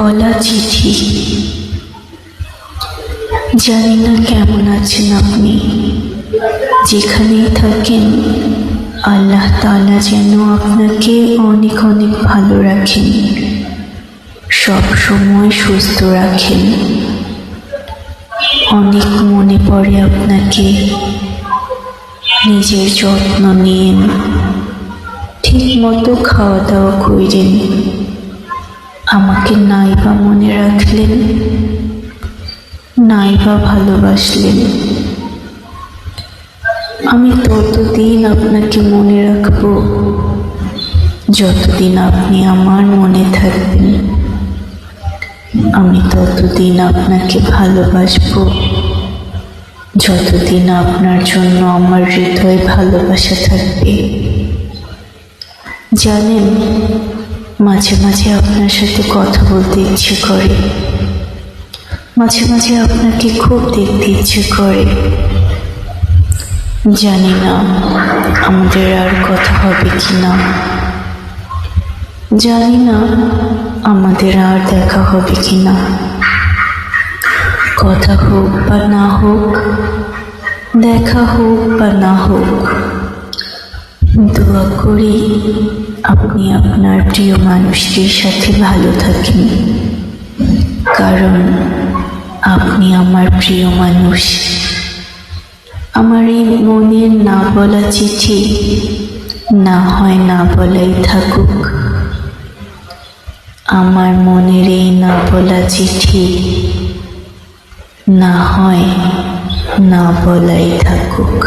বলা চিঠি। জানি না কেমন আছেন আপনি, যেখানেই থাকেন আল্লাহ তাআলা যেন আপনাকে অনেক অনেক ভালো রাখেন, সব সময় সুস্থ রাখেন। অনেক মনে পড়ে আপনাকে, নিজের যত্ন নিন, ঠিক মতো খাওয়া দাওয়া করেন। আমাকে নাইবা মনে রাখলেন, নাইবা ভালোবাসলেন। আমি ততদিন আপনাকে মনে রাখব যতদিন আপনি আমার মনে থাকবেন। আমি ততদিন আপনাকে ভালোবাসব যতদিন আপনার জন্য আমার হৃদয়ে ভালোবাসা থাকবে। জানেন, মাঝে মাঝে আপনার সাথে কথা বলতে ইচ্ছে করে, মাঝে মাঝে আপনাকে খুব দেখতে ইচ্ছে করে। জানি না আমাদের আর কথা হবে কি না, জানি না আমাদের আর দেখা হবে কি না। কথা হোক বা না হোক, দেখা হোক বা না হোক, দোয়া করি আপনি আপনার প্রিয় মানুষটির সাথে ভালো থাকেন, কারণ আপনি আমার প্রিয় মানুষ। আমার এই মনের না বলা চিঠি না হয় না বলাই থাকুক, আমার মনের এই না বলা চিঠি না হয় না বলাই থাকুক।